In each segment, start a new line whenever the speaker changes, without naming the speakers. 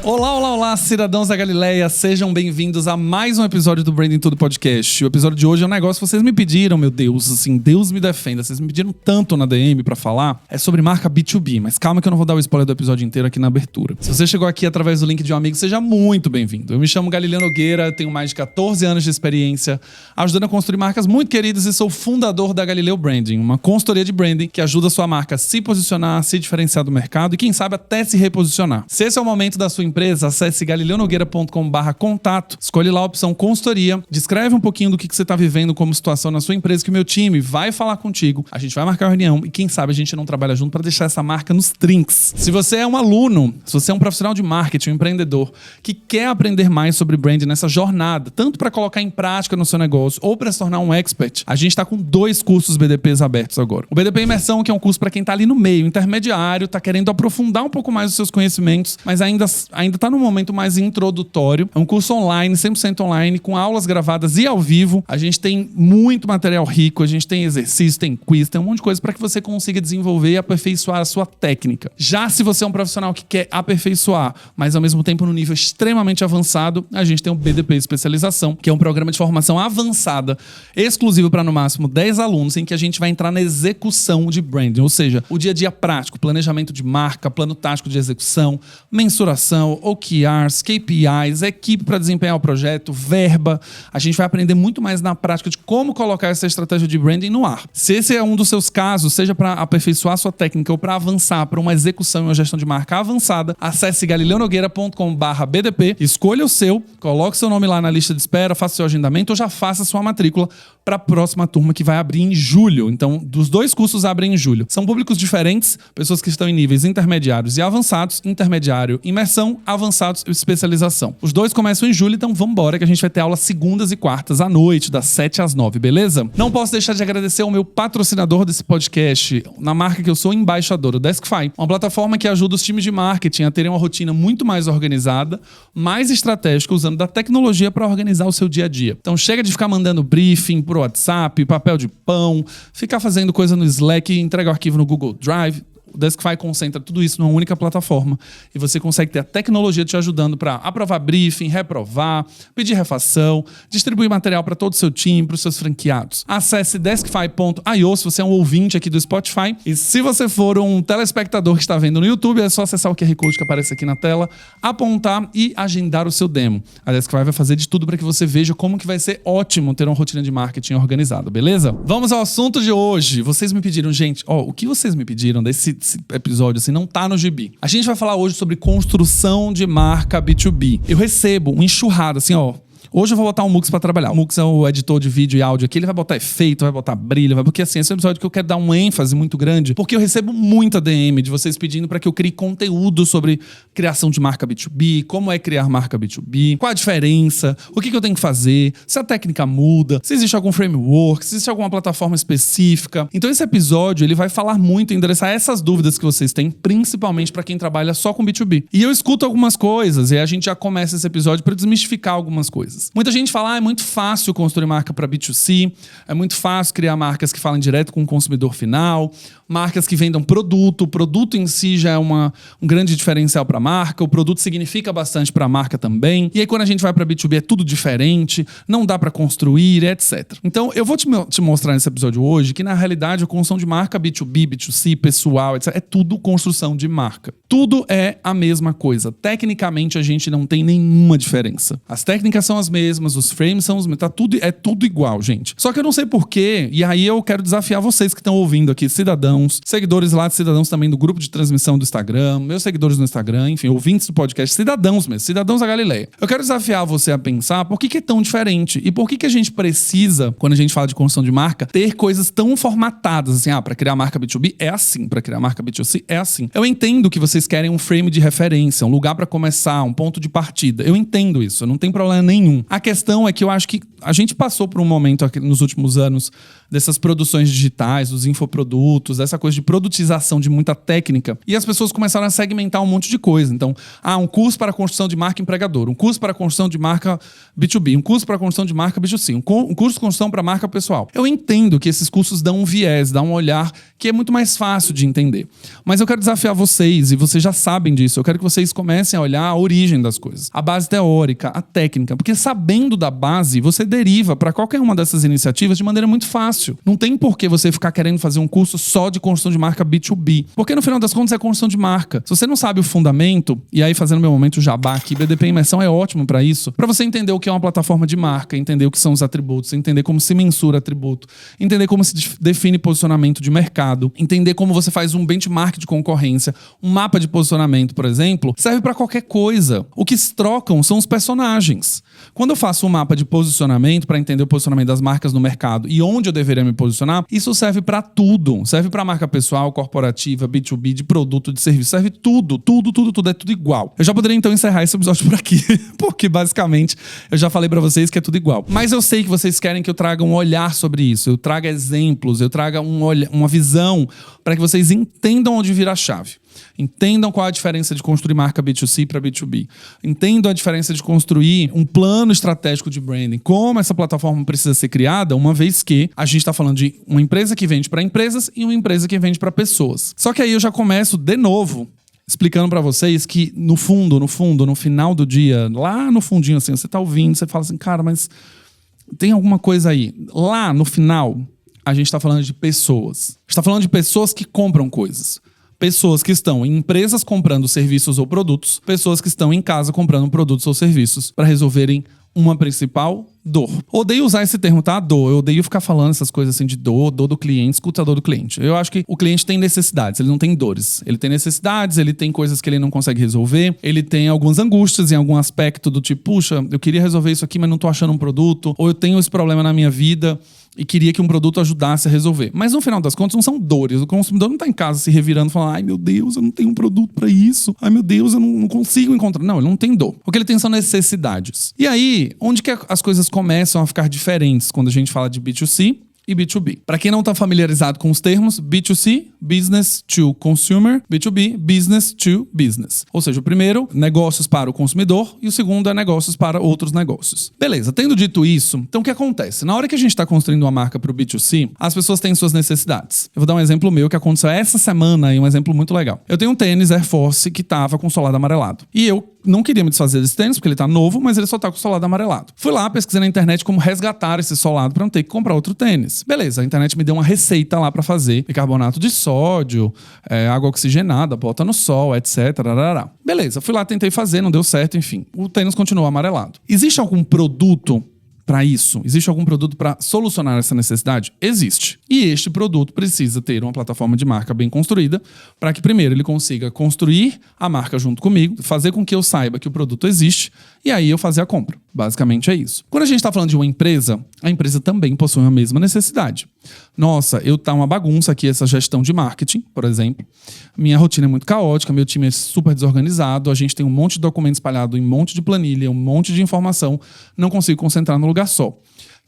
Olá, olá, olá, cidadãos da Galileia, sejam bem-vindos a mais um episódio do Branding Tudo Podcast. O episódio de hoje é um negócio que vocês me pediram, meu Deus, assim, Deus me defenda. Vocês me pediram tanto na DM pra falar, é sobre marca B2B, mas calma que eu não vou dar o spoiler do episódio inteiro aqui na abertura. Se você chegou aqui através do link de um amigo, seja muito bem-vindo. Eu me chamo Galileu Nogueira, tenho mais de 14 anos de experiência ajudando a construir marcas muito queridas e sou fundador da Galileu Branding, uma consultoria de branding que ajuda a sua marca a se posicionar, a se diferenciar do mercado e quem sabe até se reposicionar. Se esse é o momento da sua empresa, acesse galileunogueira.com/contato, escolhe lá a opção consultoria, descreve um pouquinho do que você está vivendo como situação na sua empresa, que o meu time vai falar contigo, a gente vai marcar uma reunião e quem sabe a gente não trabalha junto para deixar essa marca nos trinks. Se você é um aluno, se você é um profissional de marketing, um empreendedor que quer aprender mais sobre branding nessa jornada, tanto para colocar em prática no seu negócio ou para se tornar um expert, a gente está com 2 cursos BDPs abertos agora. O BDP Imersão, que é um curso para quem está ali no meio, intermediário, está querendo aprofundar um pouco mais os seus conhecimentos, mas ainda está no momento mais introdutório. É um curso online, 100% online, com aulas gravadas e ao vivo. A gente tem muito material rico, a gente tem exercício, tem quiz, tem um monte de coisa para que você consiga desenvolver e aperfeiçoar a sua técnica. Já se você é um profissional que quer aperfeiçoar, mas ao mesmo tempo no nível extremamente avançado, a gente tem o BDP Especialização, que é um programa de formação avançada, exclusivo para no máximo 10 alunos, em que a gente vai entrar na execução de branding, ou seja, o dia a dia prático, planejamento de marca, plano tático de execução, mensuração, OKRs, KPIs, equipe para desempenhar o projeto, verba. A gente vai aprender muito mais na prática de como colocar essa estratégia de branding no ar. Se esse é um dos seus casos, seja para aperfeiçoar a sua técnica ou para avançar para uma execução e uma gestão de marca avançada, acesse galileunogueira.com/BDP, escolha o seu, coloque seu nome lá na lista de espera, faça seu agendamento ou já faça sua matrícula para a próxima turma que vai abrir em julho. Então, dos 2 cursos abrem em julho. São públicos diferentes, pessoas que estão em níveis intermediários e avançados, intermediário, imersão, avançados e especialização. Os 2 começam em julho, então vamos embora que a gente vai ter aulas segundas e quartas à noite, das 7 às 9, beleza? Não posso deixar de agradecer ao meu patrocinador desse podcast, na marca que eu sou embaixador, o Deskfy, uma plataforma que ajuda os times de marketing a terem uma rotina muito mais organizada, mais estratégica, usando da tecnologia para organizar o seu dia a dia. Então chega de ficar mandando briefing por WhatsApp, papel de pão, ficar fazendo coisa no Slack, entregar o arquivo no Google Drive. O Deskfy concentra tudo isso numa única plataforma e você consegue ter a tecnologia te ajudando para aprovar briefing, reprovar, pedir refação, distribuir material para todo o seu time, para os seus franqueados. Acesse deskfy.io se você é um ouvinte aqui do Spotify e se você for um telespectador que está vendo no YouTube, é só acessar o QR Code que aparece aqui na tela, apontar e agendar o seu demo. A Deskfy vai fazer de tudo para que você veja como que vai ser ótimo ter uma rotina de marketing organizada, beleza? Vamos ao assunto de hoje. Vocês me pediram, gente, o que vocês me pediram desse episódio, assim, não tá no gibi. A gente vai falar hoje sobre construção de marca B2B. Eu recebo uma enxurrada, assim, hoje eu vou botar o Mux pra trabalhar. O Mux é o editor de vídeo e áudio aqui. Ele vai botar efeito, vai botar brilho, porque assim, esse é um episódio que eu quero dar uma ênfase muito grande, porque eu recebo muita DM de vocês pedindo para que eu crie conteúdo sobre criação de marca B2B, como é criar marca B2B, qual a diferença, o que eu tenho que fazer, se a técnica muda, se existe algum framework, se existe alguma plataforma específica. Então esse episódio, ele vai falar muito, endereçar essas dúvidas que vocês têm, principalmente para quem trabalha só com B2B. E eu escuto algumas coisas, e a gente já começa esse episódio para desmistificar algumas coisas. Muita gente fala, é muito fácil construir marca para B2C, é muito fácil criar marcas que falem direto com o consumidor final, marcas que vendam produto, o produto em si já é um grande diferencial para a marca, o produto significa bastante para a marca também, e aí quando a gente vai para B2B é tudo diferente, não dá para construir, etc. Então eu vou te mostrar nesse episódio hoje que na realidade a construção de marca B2B, B2C, pessoal, etc. é tudo construção de marca. Tudo é a mesma coisa. Tecnicamente a gente não tem nenhuma diferença. As técnicas são as mesmas, os frames são os mesmos, é tudo igual, gente. Só que eu não sei porquê, e aí eu quero desafiar vocês que estão ouvindo aqui, cidadãos, seguidores lá de cidadãos também do grupo de transmissão do Instagram, meus seguidores no Instagram, enfim, ouvintes do podcast, cidadãos mesmo, cidadãos da Galileia. Eu quero desafiar você a pensar por que é tão diferente e por que a gente precisa, quando a gente fala de construção de marca, ter coisas tão formatadas, assim, para criar marca B2B é assim, para criar marca B2C é assim. Eu entendo que vocês querem um frame de referência, um lugar para começar, um ponto de partida. Eu entendo isso, não tem problema nenhum. A questão é que eu acho que a gente passou por um momento aqui nos últimos anos dessas produções digitais, dos infoprodutos, dessa coisa de produtização de muita técnica, e as pessoas começaram a segmentar um monte de coisa. Então, um curso para construção de marca empregador, um curso para construção de marca B2B, um curso para construção de marca B2C, um curso de construção para marca pessoal. Eu entendo que esses cursos dão um viés, dão um olhar que é muito mais fácil de entender. Mas eu quero desafiar vocês, e vocês já sabem disso, eu quero que vocês comecem a olhar a origem das coisas, a base teórica, a técnica, porque sabendo da base, você deriva para qualquer uma dessas iniciativas de maneira muito fácil. Não tem por que você ficar querendo fazer um curso só de construção de marca B2B, porque no final das contas é construção de marca. Se você não sabe o fundamento, e aí fazendo meu momento jabá aqui, BDP Imersão é ótimo para isso, para você entender o que é uma plataforma de marca, entender o que são os atributos, entender como se mensura atributo, entender como se define posicionamento de mercado, entender como você faz um benchmark de concorrência, um mapa de posicionamento, por exemplo, serve para qualquer coisa. O que se trocam são os personagens. Quando eu faço um mapa de posicionamento para entender o posicionamento das marcas no mercado e onde eu deveria me posicionar, isso serve para tudo. Serve para marca pessoal, corporativa, B2B, de produto, de serviço. Serve tudo. É tudo igual. Eu já poderia então encerrar esse episódio por aqui, porque basicamente eu já falei para vocês que é tudo igual. Mas eu sei que vocês querem que eu traga um olhar sobre isso, eu traga exemplos, eu traga uma visão para que vocês entendam onde vira a chave. Entendam qual é a diferença de construir marca B2C para B2B. Entendam a diferença de construir um plano estratégico de branding. Como essa plataforma precisa ser criada, uma vez que a gente está falando de uma empresa que vende para empresas e uma empresa que vende para pessoas. Só que aí eu já começo de novo explicando para vocês que no fundo, no final do dia, lá no fundinho assim, você tá ouvindo, você fala assim, cara, mas tem alguma coisa aí. Lá no final, a gente está falando de pessoas. A gente está falando de pessoas que compram coisas. Pessoas que estão em empresas comprando serviços ou produtos, pessoas que estão em casa comprando produtos ou serviços para resolverem uma principal dor. Odeio usar esse termo, tá? Dor. Eu odeio ficar falando essas coisas assim de dor do cliente, escuta a dor do cliente. Eu acho que o cliente tem necessidades, ele não tem dores. Ele tem necessidades, ele tem coisas que ele não consegue resolver, ele tem algumas angústias em algum aspecto do tipo, puxa, eu queria resolver isso aqui, mas não tô achando um produto, ou eu tenho esse problema na minha vida e queria que um produto ajudasse a resolver. Mas no final das contas não são dores. O consumidor não tá em casa se revirando falando, ai meu Deus, eu não tenho um produto pra isso. Ai meu Deus, eu não consigo encontrar. Não, ele não tem dor. O que ele tem são necessidades. E aí, onde que as coisas começam a ficar diferentes quando a gente fala de B2C e B2B. Para quem não está familiarizado com os termos, B2C, Business to Consumer, B2B, Business to Business. Ou seja, o primeiro, negócios para o consumidor, e o segundo é negócios para outros negócios. Beleza, tendo dito isso, então o que acontece? Na hora que a gente está construindo uma marca para o B2C, as pessoas têm suas necessidades. Eu vou dar um exemplo meu que aconteceu essa semana e um exemplo muito legal. Eu tenho um tênis Air Force que estava com solado amarelado. E eu não queria me desfazer desse tênis, porque ele tá novo, mas ele só tá com o solado amarelado. Fui lá, pesquisei na internet como resgatar esse solado para não ter que comprar outro tênis. Beleza, a internet me deu uma receita lá para fazer. Bicarbonato de sódio, água oxigenada, bota no sol, etc. Rarará. Beleza, fui lá, tentei fazer, não deu certo, enfim. O tênis continuou amarelado. Existe algum produto para isso? Existe algum produto para solucionar essa necessidade? Existe. E este produto precisa ter uma plataforma de marca bem construída para que, primeiro, ele consiga construir a marca junto comigo, fazer com que eu saiba que o produto existe e aí eu fazer a compra. Basicamente é isso. Quando a gente está falando de uma empresa, a empresa também possui a mesma necessidade. Nossa, tá uma bagunça aqui essa gestão de marketing, por exemplo. Minha rotina é muito caótica, meu time é super desorganizado, a gente tem um monte de documento espalhado em um monte de planilha, um monte de informação, não consigo concentrar no lugar só.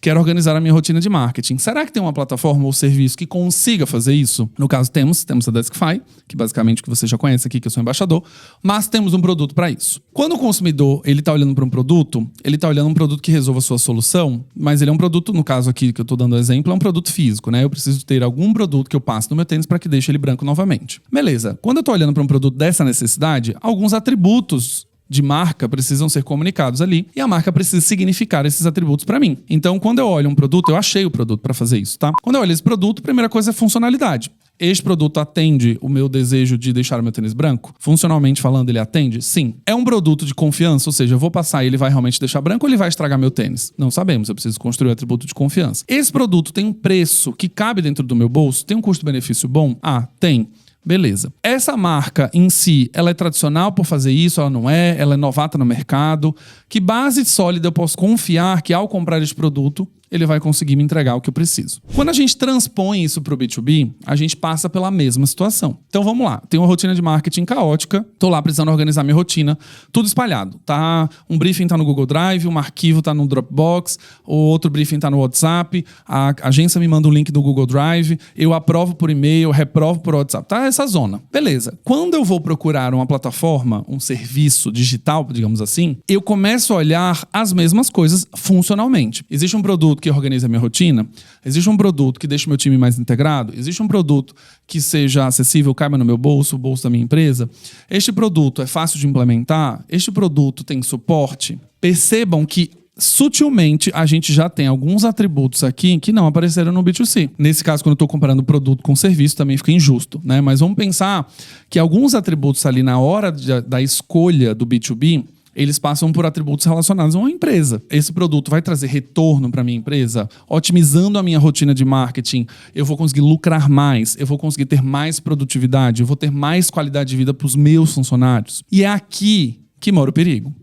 Quero organizar a minha rotina de marketing. Será que tem uma plataforma ou serviço que consiga fazer isso? No caso, temos a Deskify, que basicamente que você já conhece aqui, que eu sou embaixador, mas temos um produto para isso. Quando o consumidor ele está olhando para um produto, ele está olhando um produto que resolva a sua solução, mas ele é um produto, no caso aqui que eu estou dando exemplo, é um produto físico, né? Eu preciso ter algum produto que eu passe no meu tênis para que deixe ele branco novamente. Beleza. Quando eu estou olhando para um produto dessa necessidade, alguns atributos de marca precisam ser comunicados ali e a marca precisa significar esses atributos para mim. Então, quando eu olho um produto, eu achei o produto para fazer isso, tá? Quando eu olho esse produto, a primeira coisa é funcionalidade. Este produto atende o meu desejo de deixar o meu tênis branco? Funcionalmente falando, ele atende? Sim. É um produto de confiança, ou seja, eu vou passar e ele vai realmente deixar branco ou ele vai estragar meu tênis? Não sabemos, eu preciso construir um atributo de confiança. Esse produto tem um preço que cabe dentro do meu bolso? Tem um custo-benefício bom? Ah, tem. Beleza. Essa marca em si, ela é tradicional por fazer isso? Ela não é? Ela é novata no mercado? Que base sólida eu posso confiar que ao comprar este produto, ele vai conseguir me entregar o que eu preciso. Quando a gente transpõe isso para o B2B, a gente passa pela mesma situação. Então vamos lá, tenho uma rotina de marketing caótica, tô lá precisando organizar minha rotina, tudo espalhado, tá? Um briefing tá no Google Drive, um arquivo tá no Dropbox, o outro briefing tá no WhatsApp, a agência me manda um link do Google Drive, eu aprovo por e-mail, reprovo por WhatsApp, tá? Essa zona. Beleza. Quando eu vou procurar uma plataforma, um serviço digital, digamos assim, eu começo a olhar as mesmas coisas funcionalmente. Existe um produto que organiza a minha rotina? Existe um produto que deixa o meu time mais integrado? Existe um produto que seja acessível, caiba no meu bolso, o bolso da minha empresa? Este produto é fácil de implementar? Este produto tem suporte? Percebam que sutilmente, a gente já tem alguns atributos aqui que não apareceram no B2C. Nesse caso, quando eu estou comparando produto com serviço, também fica injusto, né? Mas vamos pensar que alguns atributos ali na hora da escolha do B2B, eles passam por atributos relacionados a uma empresa. Esse produto vai trazer retorno para a minha empresa? Otimizando a minha rotina de marketing, eu vou conseguir lucrar mais, eu vou conseguir ter mais produtividade, eu vou ter mais qualidade de vida para os meus funcionários. E é aqui que mora o perigo.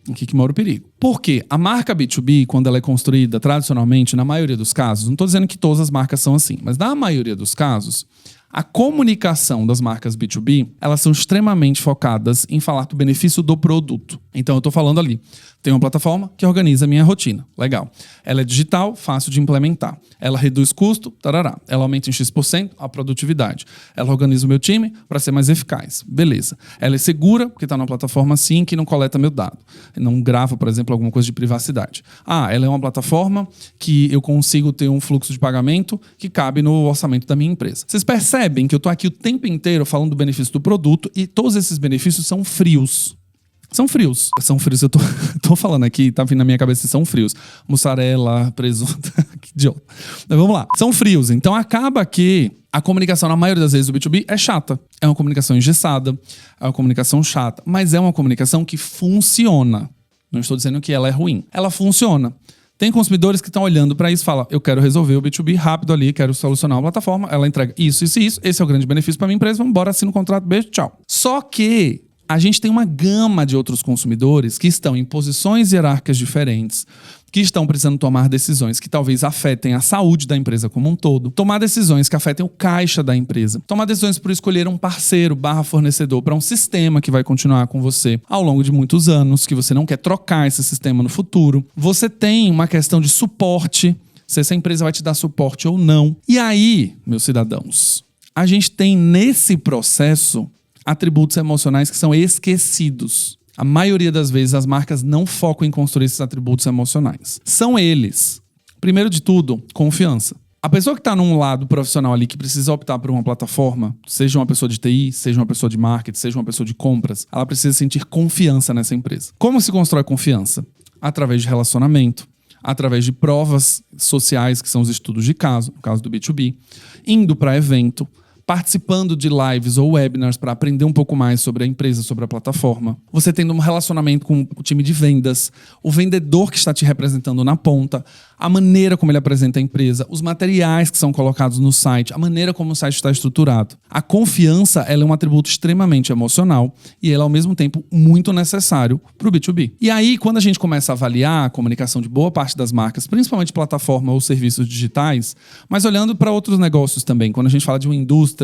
Aqui que mora o perigo. Porque a marca B2B, quando ela é construída tradicionalmente, na maioria dos casos, não estou dizendo que todas as marcas são assim, mas na maioria dos casos, a comunicação das marcas B2B, elas são extremamente focadas em falar do benefício do produto. Então eu estou falando ali, tem uma plataforma que organiza a minha rotina. Legal. Ela é digital, fácil de implementar. Ela reduz custo, tarará. Ela aumenta em X% a produtividade. Ela organiza o meu time para ser mais eficaz. Beleza. Ela é segura, porque está numa plataforma assim que não coleta meu dado. Não grava, por exemplo, alguma coisa de privacidade. Ela é uma plataforma que eu consigo ter um fluxo de pagamento que cabe no orçamento da minha empresa. Vocês percebem que eu estou aqui o tempo inteiro falando do benefício do produto e todos esses benefícios são frios. São frios. São frios, eu tô falando aqui, tá vindo na minha cabeça, são frios. Mussarela, presunto, que idiota. Mas vamos lá. São frios. Então acaba que a comunicação, na maioria das vezes, do B2B é chata. É uma comunicação engessada, é uma comunicação chata, mas é uma comunicação que funciona. Não estou dizendo que ela é ruim. Ela funciona. Tem consumidores que estão olhando para isso e falam, eu quero resolver o B2B rápido ali, quero solucionar uma plataforma, ela entrega isso, isso e isso, esse é o grande benefício para minha empresa, vamos embora, assina o contrato, beijo, tchau. Só que a gente tem uma gama de outros consumidores que estão em posições hierárquicas diferentes, que estão precisando tomar decisões que talvez afetem a saúde da empresa como um todo, tomar decisões que afetem o caixa da empresa, tomar decisões por escolher um parceiro / fornecedor para um sistema que vai continuar com você ao longo de muitos anos, que você não quer trocar esse sistema no futuro. Você tem uma questão de suporte, se essa empresa vai te dar suporte ou não. E aí, meus cidadãos, a gente tem nesse processo atributos emocionais que são esquecidos. A maioria das vezes as marcas não focam em construir esses atributos emocionais. São eles. Primeiro de tudo, confiança. A pessoa que está num lado profissional ali que precisa optar por uma plataforma, seja uma pessoa de TI, seja uma pessoa de marketing, seja uma pessoa de compras, ela precisa sentir confiança nessa empresa. Como se constrói confiança? Através de relacionamento, através de provas sociais, que são os estudos de caso, no caso do B2B, indo para evento, participando de lives ou webinars para aprender um pouco mais sobre a empresa, sobre a plataforma. Você tendo um relacionamento com o time de vendas, o vendedor que está te representando na ponta, a maneira como ele apresenta a empresa, os materiais que são colocados no site, a maneira como o site está estruturado. A confiança, ela é um atributo extremamente emocional e ela, ao mesmo tempo, muito necessário para o B2B. E aí, quando a gente começa a avaliar a comunicação de boa parte das marcas, principalmente plataforma ou serviços digitais, mas olhando para outros negócios também, quando a gente fala de uma indústria,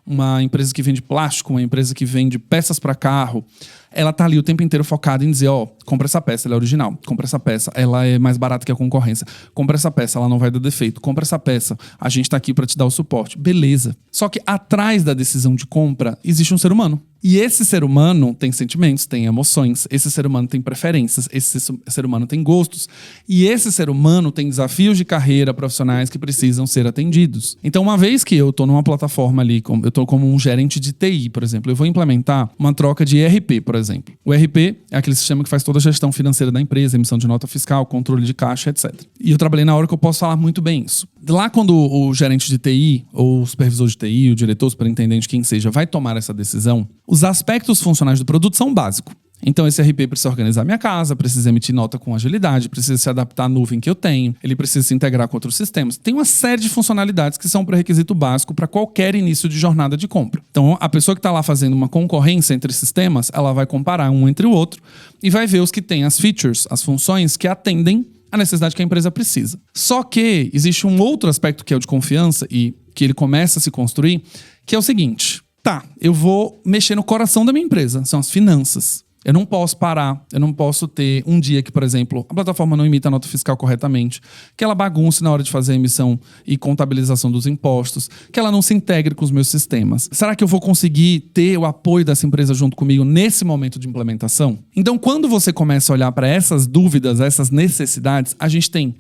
uma empresa que vende plástico, uma empresa que vende peças para carro, ela tá ali o tempo inteiro focada em dizer, compra essa peça, ela é original. Compra essa peça, ela é mais barata que a concorrência. Compra essa peça, ela não vai dar defeito. Compra essa peça, a gente tá aqui para te dar o suporte. Beleza. Só que atrás da decisão de compra existe um ser humano. E esse ser humano tem sentimentos, tem emoções, esse ser humano tem preferências, esse ser humano tem gostos, e esse ser humano tem desafios de carreira profissionais que precisam ser atendidos. Então, uma vez que eu estou numa plataforma ali, eu estou como um gerente de TI, por exemplo, eu vou implementar uma troca de ERP, por exemplo. O ERP é aquele sistema que faz toda a gestão financeira da empresa, emissão de nota fiscal, controle de caixa, etc. E eu trabalhei na hora que eu posso falar muito bem isso. Lá quando o gerente de TI, ou o supervisor de TI, o diretor, o superintendente, quem seja, vai tomar essa decisão, os aspectos funcionais do produto são básicos. Então esse RP precisa organizar minha casa, precisa emitir nota com agilidade, precisa se adaptar à nuvem que eu tenho, ele precisa se integrar com outros sistemas. Tem uma série de funcionalidades que são pré-requisito básico para qualquer início de jornada de compra. Então a pessoa que está lá fazendo uma concorrência entre sistemas, ela vai comparar um entre o outro e vai ver os que têm as features, as funções que atendem a necessidade que a empresa precisa. Só que existe um outro aspecto que é o de confiança e que ele começa a se construir, que é o seguinte: tá, eu vou mexer no coração da minha empresa, são as finanças. Eu não posso parar, eu não posso ter um dia que, por exemplo, a plataforma não emita a nota fiscal corretamente, que ela bagunce na hora de fazer a emissão e contabilização dos impostos, que ela não se integre com os meus sistemas. Será que eu vou conseguir ter o apoio dessa empresa junto comigo nesse momento de implementação? Então, quando você começa a olhar para essas dúvidas, essas necessidades, a gente tem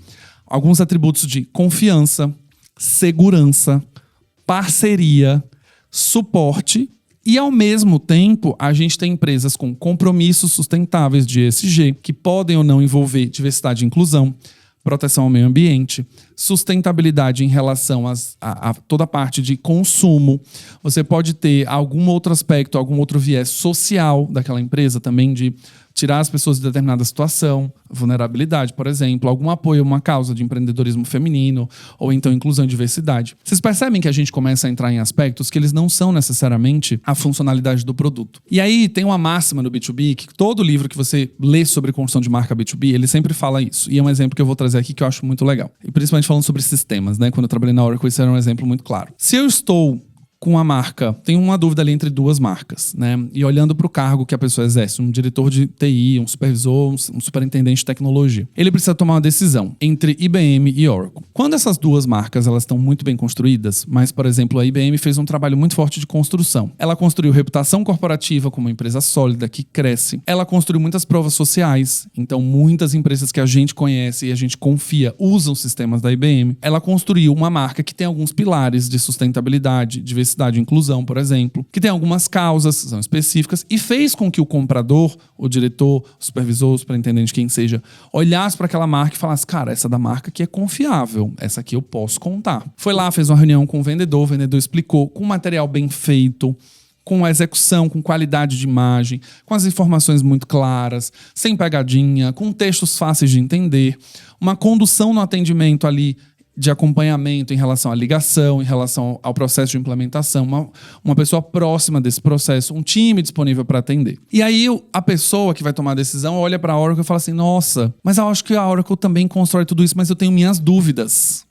alguns atributos de confiança, segurança, parceria, suporte. E, ao mesmo tempo, a gente tem empresas com compromissos sustentáveis de ESG, que podem ou não envolver diversidade e inclusão, proteção ao meio ambiente, sustentabilidade em relação a toda a parte de consumo. Você pode ter algum outro aspecto, algum outro viés social daquela empresa também, de tirar as pessoas de determinada situação, vulnerabilidade, por exemplo, algum apoio a uma causa de empreendedorismo feminino, ou então inclusão e diversidade. Vocês percebem que a gente começa a entrar em aspectos que eles não são necessariamente a funcionalidade do produto. E aí tem uma máxima no B2B, que todo livro que você lê sobre construção de marca B2B, ele sempre fala isso. E é um exemplo que eu vou trazer aqui que eu acho muito legal. E principalmente falando sobre sistemas, né? Quando eu trabalhei na Oracle, isso era um exemplo muito claro. Se eu estou com a marca, tem uma dúvida ali entre duas marcas, né? E olhando para o cargo que a pessoa exerce, um diretor de TI, um supervisor, um superintendente de tecnologia, ele precisa tomar uma decisão entre IBM e Oracle. Quando essas duas marcas elas estão muito bem construídas, mas, por exemplo, a IBM fez um trabalho muito forte de construção. Ela construiu reputação corporativa como uma empresa sólida que cresce. Ela construiu muitas provas sociais, então muitas empresas que a gente conhece e a gente confia usam sistemas da IBM. Ela construiu uma marca que tem alguns pilares de sustentabilidade, diversidade e inclusão, por exemplo, que tem algumas causas, são específicas, e fez com que o comprador, o diretor, o supervisor, o superintendente, quem seja, olhasse para aquela marca e falasse: cara, essa da marca aqui é confiável, essa aqui eu posso contar. Foi lá, fez uma reunião com o vendedor explicou com material bem feito, com a execução, com qualidade de imagem, com as informações muito claras, sem pegadinha, com textos fáceis de entender, uma condução no atendimento ali de acompanhamento em relação à ligação, em relação ao processo de implementação, uma pessoa próxima desse processo, um time disponível para atender. E aí a pessoa que vai tomar a decisão olha para a Oracle e fala assim: nossa, mas eu acho que a Oracle também constrói tudo isso, mas eu tenho minhas dúvidas.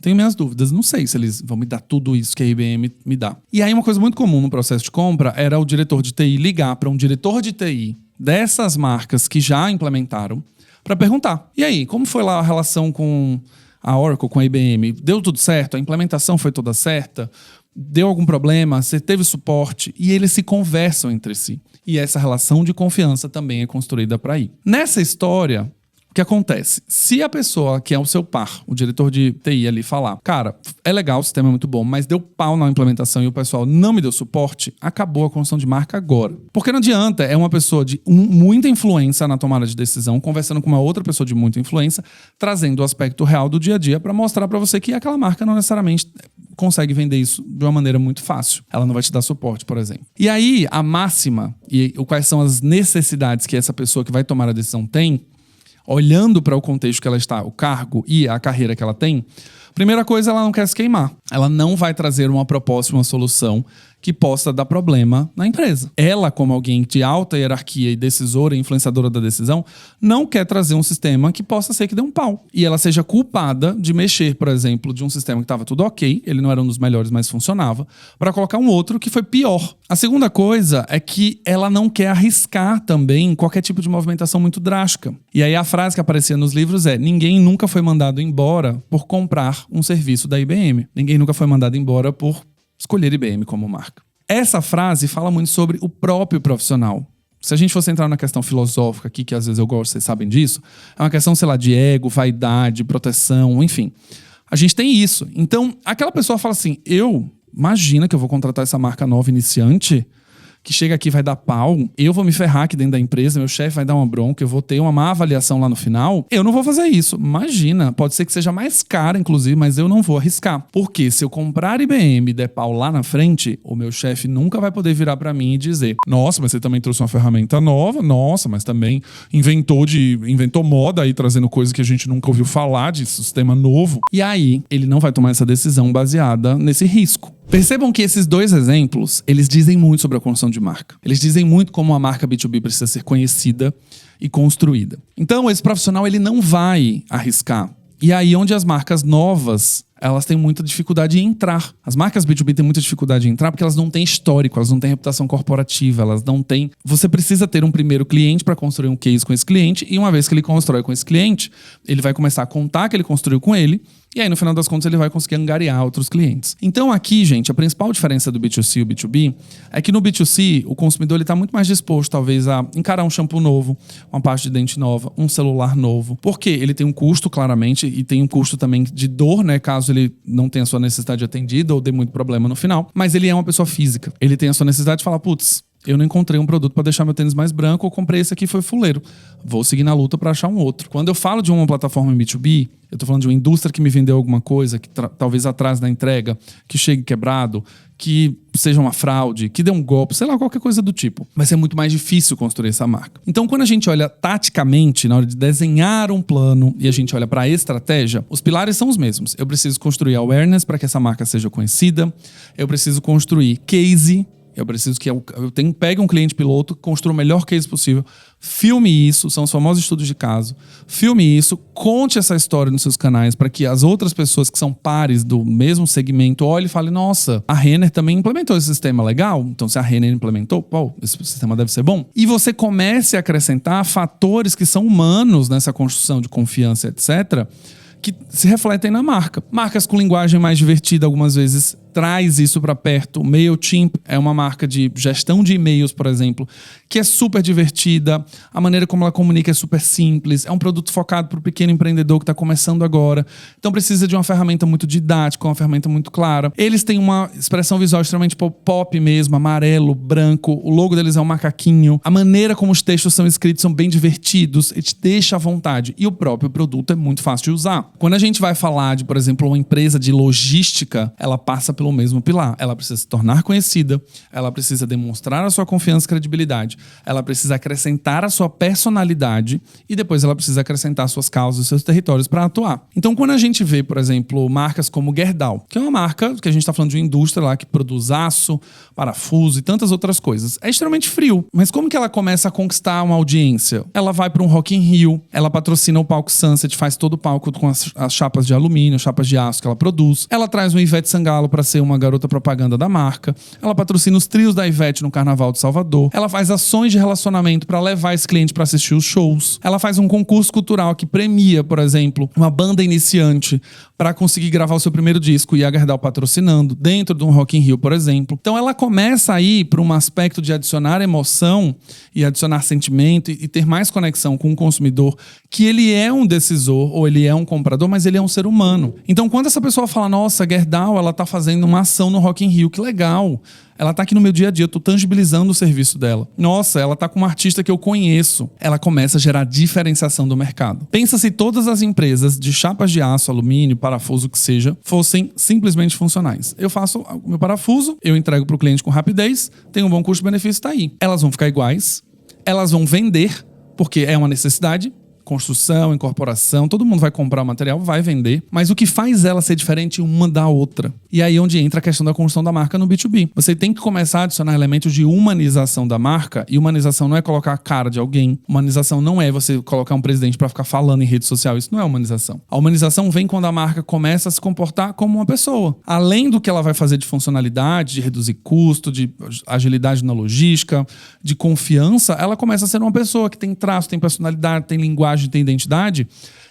Não sei se eles vão me dar tudo isso que a IBM me dá. E aí uma coisa muito comum no processo de compra era o diretor de TI ligar para um diretor de TI dessas marcas que já implementaram para perguntar: e aí, como foi lá a relação com a Oracle, com a IBM? Deu tudo certo? A implementação foi toda certa? Deu algum problema? Você teve suporte? E eles se conversam entre si. E essa relação de confiança também é construída para aí. Nessa história, o que acontece? Se a pessoa que é o seu par, o diretor de TI ali, falar: cara, é legal, o sistema é muito bom, mas deu pau na implementação e o pessoal não me deu suporte, acabou a construção de marca agora. Porque não adianta, é uma pessoa de muita influência na tomada de decisão, conversando com uma outra pessoa de muita influência, trazendo o aspecto real do dia a dia para mostrar para você que aquela marca não necessariamente consegue vender isso de uma maneira muito fácil. Ela não vai te dar suporte, por exemplo. E aí, a máxima e quais são as necessidades que essa pessoa que vai tomar a decisão tem, olhando para o contexto que ela está, o cargo e a carreira que ela tem, primeira coisa, ela não quer se queimar. Ela não vai trazer uma proposta, uma solução que possa dar problema na empresa. Ela, como alguém de alta hierarquia e decisora e influenciadora da decisão, não quer trazer um sistema que possa ser que dê um pau. E ela seja culpada de mexer, por exemplo, de um sistema que estava tudo ok, ele não era um dos melhores, mas funcionava, para colocar um outro que foi pior. A segunda coisa é que ela não quer arriscar também qualquer tipo de movimentação muito drástica. E aí a frase que aparecia nos livros é: ninguém nunca foi mandado embora por comprar um serviço da IBM. Ninguém nunca foi mandado embora por escolher IBM como marca. Essa frase fala muito sobre o próprio profissional. Se a gente fosse entrar na questão filosófica aqui, que às vezes eu gosto, vocês sabem disso, é uma questão, sei lá, de ego, vaidade, proteção, enfim. A gente tem isso. Então, aquela pessoa fala assim: imagina que eu vou contratar essa marca nova iniciante, que chega aqui e vai dar pau, eu vou me ferrar aqui dentro da empresa, meu chefe vai dar uma bronca, eu vou ter uma má avaliação lá no final, eu não vou fazer isso. Imagina, pode ser que seja mais caro, inclusive, mas eu não vou arriscar. Porque se eu comprar IBM e der pau lá na frente, o meu chefe nunca vai poder virar pra mim e dizer: nossa, mas você também trouxe uma ferramenta nova, nossa, mas também inventou moda aí, trazendo coisa que a gente nunca ouviu falar de sistema novo. E aí, ele não vai tomar essa decisão baseada nesse risco. Percebam que esses dois exemplos, eles dizem muito sobre a construção de marca. Eles dizem muito como a marca B2B precisa ser conhecida e construída. Então, esse profissional, ele não vai arriscar. E aí, onde as marcas novas, elas têm muita dificuldade em entrar. As marcas B2B têm muita dificuldade em entrar porque elas não têm histórico, elas não têm reputação corporativa, elas não têm... Você precisa ter um primeiro cliente para construir um case com esse cliente, e uma vez que ele constrói com esse cliente, ele vai começar a contar que ele construiu com ele, e aí, no final das contas, ele vai conseguir angariar outros clientes. Então, aqui, gente, a principal diferença do B2C e o B2B é que no B2C, o consumidor está muito mais disposto, talvez, a encarar um shampoo novo, uma pasta de dente nova, um celular novo. Porque ele tem um custo, claramente, e tem um custo também de dor, né? Caso ele não tenha a sua necessidade atendida ou dê muito problema no final. Mas ele é uma pessoa física. Ele tem a sua necessidade de falar, putz, eu não encontrei um produto para deixar meu tênis mais branco, eu comprei esse aqui, foi fuleiro. Vou seguir na luta para achar um outro. Quando eu falo de uma plataforma em B2B, eu tô falando de uma indústria que me vendeu alguma coisa, que talvez atrase na entrega, que chegue quebrado, que seja uma fraude, que dê um golpe, sei lá, qualquer coisa do tipo. Vai ser muito mais difícil construir essa marca. Então, quando a gente olha taticamente, na hora de desenhar um plano e a gente olha para a estratégia, os pilares são os mesmos. Eu preciso construir awareness para que essa marca seja conhecida. Eu preciso construir case. Eu preciso que pegue um cliente piloto, construa o melhor case possível, filme isso, são os famosos estudos de caso, filme isso, conte essa história nos seus canais para que as outras pessoas que são pares do mesmo segmento olhem e falem, nossa, a Renner também implementou esse sistema legal, então se a Renner implementou, pô, esse sistema deve ser bom. E você comece a acrescentar fatores que são humanos nessa construção de confiança, etc., que se refletem na marca. Marcas com linguagem mais divertida, algumas vezes, traz isso para perto. MailChimp é uma marca de gestão de e-mails, por exemplo, que é super divertida. A maneira como ela comunica é super simples. É um produto focado para o pequeno empreendedor que está começando agora. Então precisa de uma ferramenta muito didática, uma ferramenta muito clara. Eles têm uma expressão visual extremamente pop mesmo, amarelo, branco. O logo deles é um macaquinho. A maneira como os textos são escritos são bem divertidos. Ele te deixa à vontade. E o próprio produto é muito fácil de usar. Quando a gente vai falar de, por exemplo, uma empresa de logística, ela passa pelo mesmo pilar. Ela precisa se tornar conhecida, ela precisa demonstrar a sua confiança e credibilidade, ela precisa acrescentar a sua personalidade e depois ela precisa acrescentar suas causas e seus territórios para atuar. Então, quando a gente vê, por exemplo, marcas como Gerdau, que é uma marca que a gente está falando de uma indústria lá que produz aço, parafuso e tantas outras coisas, é extremamente frio. Mas como que ela começa a conquistar uma audiência? Ela vai para um Rock in Rio, ela patrocina o palco Sunset, faz todo o palco com as chapas de alumínio, chapas de aço que ela produz. Ela traz o Ivete Sangalo para ser uma garota propaganda da marca. Ela patrocina os trios da Ivete no Carnaval de Salvador. Ela faz ações de relacionamento para levar esse cliente para assistir os shows. Ela faz um concurso cultural que premia, por exemplo, uma banda iniciante para conseguir gravar o seu primeiro disco e a Gerdau patrocinando dentro de um Rock in Rio, por exemplo. Então ela começa a ir para um aspecto de adicionar emoção e adicionar sentimento e ter mais conexão com o consumidor, que ele é um decisor ou ele é um comprador, mas ele é um ser humano. Então quando essa pessoa fala, nossa, a Gerdau, ela tá fazendo uma ação no Rock in Rio, que legal. Ela tá aqui no meu dia a dia, eu tô tangibilizando o serviço dela. Nossa, ela tá com um artista que eu conheço. Ela começa a gerar diferenciação do mercado. Pensa se todas as empresas de chapas de aço, alumínio, parafuso, o que seja, fossem simplesmente funcionais. Eu faço o meu parafuso, eu entrego pro cliente com rapidez, tem um bom custo-benefício, tá aí. Elas vão ficar iguais, elas vão vender, porque é uma necessidade, construção, incorporação, todo mundo vai comprar o material, vai vender, mas o que faz ela ser diferente uma da outra? E aí onde entra a questão da construção da marca no B2B. Você tem que começar a adicionar elementos de humanização da marca, e humanização não é colocar a cara de alguém, humanização não é você colocar um presidente para ficar falando em rede social, isso não é humanização. A humanização vem quando a marca começa a se comportar como uma pessoa. Além do que ela vai fazer de funcionalidade, de reduzir custo, de agilidade na logística, de confiança, ela começa a ser uma pessoa que tem traço, tem personalidade, tem linguagem, tem identidade,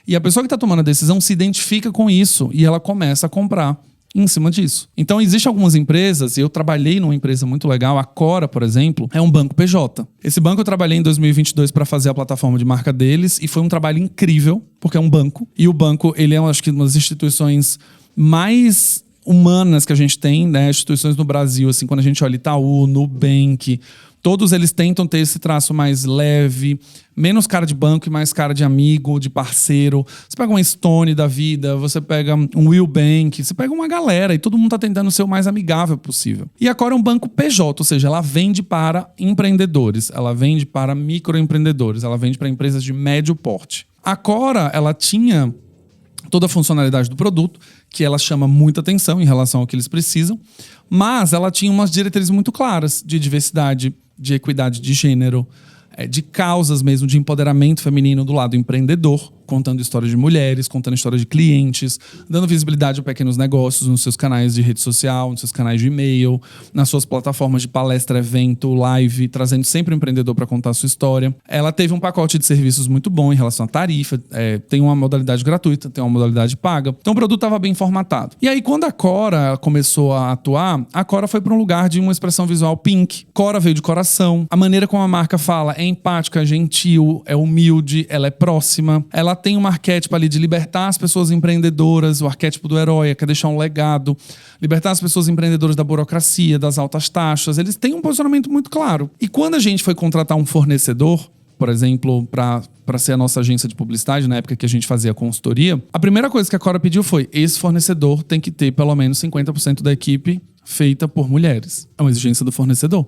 e a pessoa que está tomando a decisão se identifica com isso e ela começa a comprar em cima disso. Então, existem algumas empresas, e eu trabalhei numa empresa muito legal, a Cora, por exemplo, é um banco PJ. Esse banco eu trabalhei em 2022 para fazer a plataforma de marca deles e foi um trabalho incrível, porque é um banco, e o banco, ele é, acho que, uma das instituições mais humanas que a gente tem, né? Instituições no Brasil, assim, quando a gente olha Itaú, Nubank, todos eles tentam ter esse traço mais leve, menos cara de banco e mais cara de amigo, de parceiro. Você pega uma Stone da vida, você pega um Will Bank, você pega uma galera e todo mundo tá tentando ser o mais amigável possível. E a Cora é um banco PJ, ou seja, ela vende para empreendedores, ela vende para microempreendedores, ela vende para empresas de médio porte. A Cora, ela tinha toda a funcionalidade do produto, que ela chama muita atenção em relação ao que eles precisam, mas ela tinha umas diretrizes muito claras de diversidade, de equidade de gênero, de causas mesmo, de empoderamento feminino do lado empreendedor, contando histórias de mulheres, contando histórias de clientes, dando visibilidade a pequenos negócios nos seus canais de rede social, nos seus canais de e-mail, nas suas plataformas de palestra, evento, live, trazendo sempre o empreendedor para contar a sua história. Ela teve um pacote de serviços muito bom em relação à tarifa, tem uma modalidade gratuita, tem uma modalidade paga. Então o produto estava bem formatado. E aí quando a Cora começou a atuar, a Cora foi para um lugar de uma expressão visual pink. Cora veio de coração. A maneira como a marca fala é empática, é gentil, é humilde, ela é próxima. Ela tem um arquétipo ali de libertar as pessoas empreendedoras, o arquétipo do herói, quer deixar um legado, libertar as pessoas empreendedoras da burocracia, das altas taxas. Eles têm um posicionamento muito claro. E quando a gente foi contratar um fornecedor, por exemplo, para ser a nossa agência de publicidade, na época que a gente fazia consultoria, a primeira coisa que a Cora pediu foi: esse fornecedor tem que ter pelo menos 50% da equipe feita por mulheres. É uma exigência do fornecedor.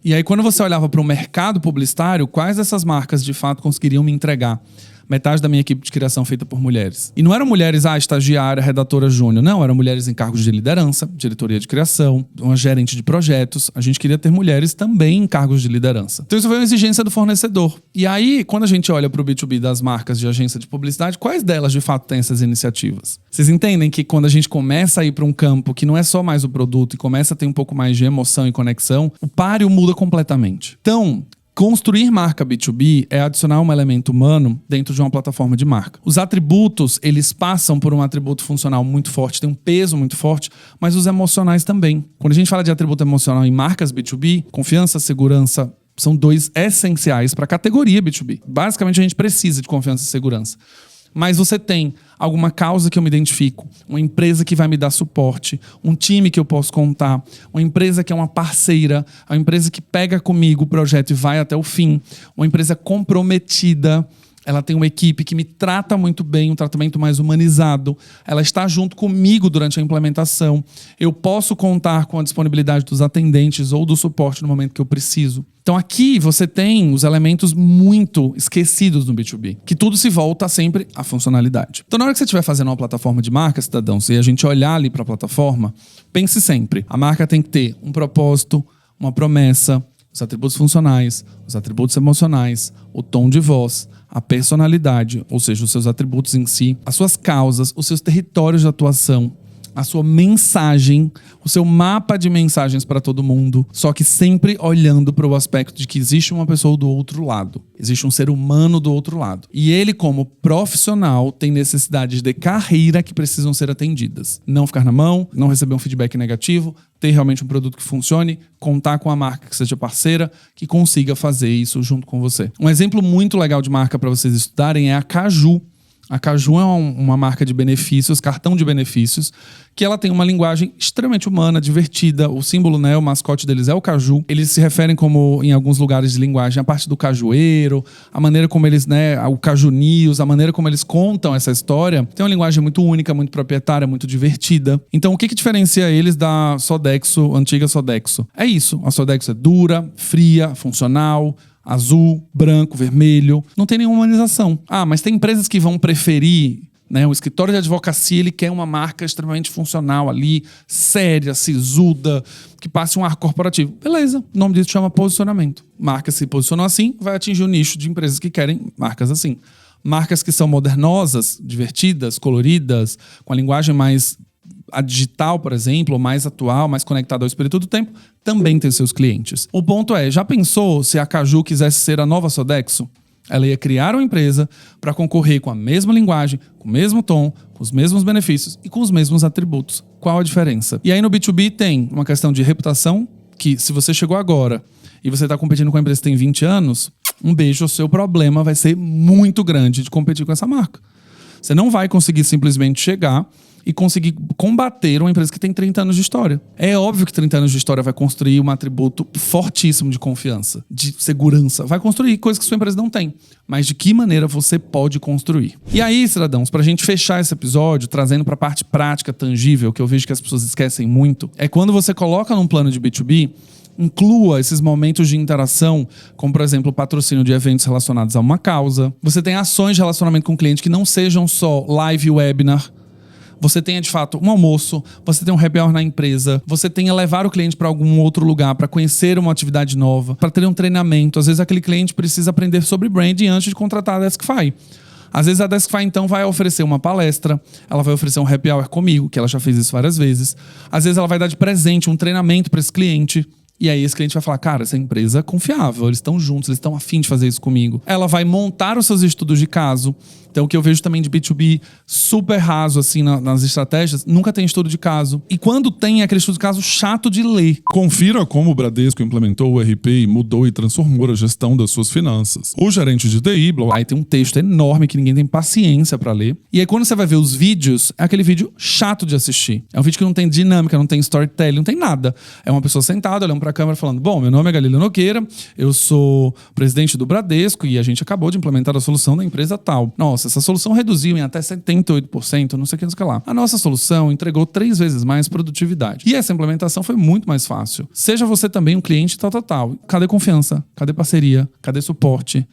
E aí, quando você olhava para o mercado publicitário, quais dessas marcas de fato conseguiriam me entregar metade da minha equipe de criação feita por mulheres? E não eram mulheres, estagiária, redatora júnior. Não, eram mulheres em cargos de liderança, diretoria de criação, uma gerente de projetos. A gente queria ter mulheres também em cargos de liderança. Então isso foi uma exigência do fornecedor. E aí, quando a gente olha para o B2B das marcas de agência de publicidade, quais delas de fato têm essas iniciativas? Vocês entendem que quando a gente começa a ir para um campo que não é só mais o produto e começa a ter um pouco mais de emoção e conexão, o páreo muda completamente. Então, construir marca B2B é adicionar um elemento humano dentro de uma plataforma de marca. Os atributos, eles passam por um atributo funcional muito forte, tem um peso muito forte, mas os emocionais também. Quando a gente fala de atributo emocional em marcas B2B, confiança, segurança, são dois essenciais para a categoria B2B. Basicamente, a gente precisa de confiança e segurança. Mas você tem alguma causa que eu me identifico, uma empresa que vai me dar suporte, um time que eu posso contar, uma empresa que é uma parceira, uma empresa que pega comigo o projeto e vai até o fim, uma empresa comprometida. Ela tem uma equipe que me trata muito bem, um tratamento mais humanizado. Ela está junto comigo durante a implementação. Eu posso contar com a disponibilidade dos atendentes ou do suporte no momento que eu preciso. Então aqui você tem os elementos muito esquecidos no B2B, que tudo se volta sempre à funcionalidade. Então na hora que você estiver fazendo uma plataforma de marca, cidadãos, e a gente olhar ali para a plataforma, pense sempre, a marca tem que ter um propósito, uma promessa, os atributos funcionais, os atributos emocionais, o tom de voz, a personalidade, ou seja, os seus atributos em si, as suas causas, os seus territórios de atuação, a sua mensagem, o seu mapa de mensagens para todo mundo, só que sempre olhando para o aspecto de que existe uma pessoa do outro lado, existe um ser humano do outro lado. E ele, como profissional, tem necessidades de carreira que precisam ser atendidas. Não ficar na mão, não receber um feedback negativo, ter realmente um produto que funcione, contar com a marca que seja parceira, que consiga fazer isso junto com você. Um exemplo muito legal de marca para vocês estudarem é a Caju. A Caju é uma marca de benefícios, cartão de benefícios, que ela tem uma linguagem extremamente humana, divertida. O símbolo, o mascote deles é o caju. Eles se referem como, em alguns lugares de linguagem, a parte do cajueiro, a maneira como eles, o Caju News, a maneira como eles contam essa história. Tem uma linguagem muito única, muito proprietária, muito divertida. Então, o que diferencia eles da Sodexo, antiga Sodexo? É isso. A Sodexo é dura, fria, funcional, azul, branco, vermelho. Não tem nenhuma humanização. Mas tem empresas que vão preferir, o escritório de advocacia, ele quer uma marca extremamente funcional ali, séria, sisuda, que passe um ar corporativo. Beleza, o nome disso chama posicionamento. Marcas se posicionam assim, vai atingir o nicho de empresas que querem marcas assim. Marcas que são modernosas, divertidas, coloridas, com a linguagem mais a digital, por exemplo, mais atual, mais conectada ao espírito do tempo, também tem seus clientes. O ponto é, já pensou se a Caju quisesse ser a nova Sodexo? Ela ia criar uma empresa para concorrer com a mesma linguagem, com o mesmo tom, com os mesmos benefícios e com os mesmos atributos. Qual a diferença? E aí no B2B tem uma questão de reputação, que se você chegou agora e você está competindo com a empresa que tem 20 anos, um beijo, o seu problema vai ser muito grande de competir com essa marca. Você não vai conseguir simplesmente chegar e conseguir combater uma empresa que tem 30 anos de história. É óbvio que 30 anos de história vai construir um atributo fortíssimo de confiança, de segurança. Vai construir coisas que sua empresa não tem. Mas de que maneira você pode construir? E aí, cidadãos, pra gente fechar esse episódio, trazendo pra parte prática, tangível, que eu vejo que as pessoas esquecem muito, é quando você coloca num plano de B2B Inclua esses momentos de interação, como, por exemplo, o patrocínio de eventos relacionados a uma causa. Você tem ações de relacionamento com o cliente que não sejam só live webinar. Você tenha, de fato, um almoço, você tem um happy hour na empresa, você tenha levar o cliente para algum outro lugar para conhecer uma atividade nova, para ter um treinamento. Às vezes aquele cliente precisa aprender sobre branding antes de contratar a Deskfy. Às vezes a Deskfy, então, vai oferecer uma palestra, ela vai oferecer um happy hour comigo, que ela já fez isso várias vezes. Às vezes ela vai dar de presente um treinamento para esse cliente. E aí esse cliente vai falar, cara, essa empresa é confiável, eles estão juntos, eles estão a fim de fazer isso comigo. Ela vai montar os seus estudos de caso. Então, o que eu vejo também de B2B super raso, assim, nas estratégias, nunca tem estudo de caso. E quando tem, é aquele estudo de caso chato de ler.
Confira como o Bradesco implementou o RP e mudou e transformou a gestão das suas finanças. O gerente de TI...
Aí tem um texto enorme que ninguém tem paciência pra ler. E aí, quando você vai ver os vídeos, é aquele vídeo chato de assistir. É um vídeo que não tem dinâmica, não tem storytelling, não tem nada. É uma pessoa sentada, olhando pra câmera, falando, bom, meu nome é Galileu Nogueira, eu sou presidente do Bradesco e a gente acabou de implementar a solução da empresa tal. Nossa, essa solução reduziu em até 78%, não sei o que lá. A nossa solução entregou 3 vezes mais produtividade. E essa implementação foi muito mais fácil. Seja você também um cliente tal. Cadê confiança? Cadê parceria? Cadê suporte?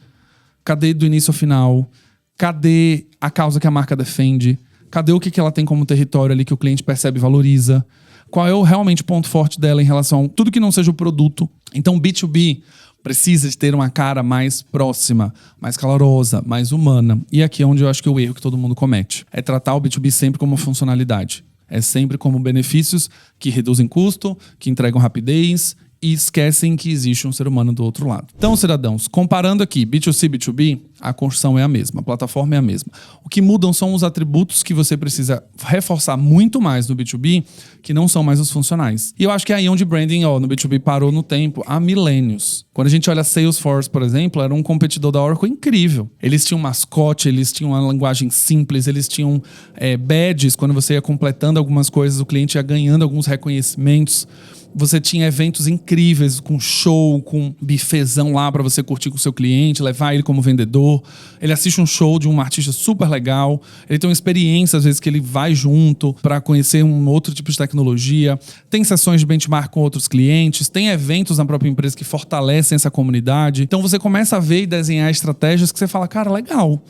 Cadê do início ao final? Cadê a causa que a marca defende? Cadê o que ela tem como território ali que o cliente percebe e valoriza? Qual é realmente ponto forte dela em relação a tudo que não seja o produto? Então, B2B precisa de ter uma cara mais próxima, mais calorosa, mais humana. E aqui é onde eu acho que é o erro que todo mundo comete. É tratar o B2B sempre como funcionalidade. É sempre como benefícios que reduzem custo, que entregam rapidez e esquecem que existe um ser humano do outro lado. Então, cidadãos, comparando aqui B2C e B2B, a construção é a mesma, a plataforma é a mesma. O que mudam são os atributos que você precisa reforçar muito mais no B2B, que não são mais os funcionais. E eu acho que é aí onde branding no B2B parou no tempo, há milênios. Quando a gente olha Salesforce, por exemplo, era um competidor da Oracle incrível. Eles tinham um mascote, eles tinham uma linguagem simples, eles tinham badges, quando você ia completando algumas coisas, o cliente ia ganhando alguns reconhecimentos. Você tinha eventos incríveis, com show, com bifezão lá pra você curtir com o seu cliente, levar ele como vendedor. Ele assiste um show de um artista super legal. Ele tem uma experiência, às vezes, que ele vai junto pra conhecer um outro tipo de tecnologia. Tem sessões de benchmark com outros clientes. Tem eventos na própria empresa que fortalecem essa comunidade. Então você começa a ver e desenhar estratégias que você fala, cara, legal.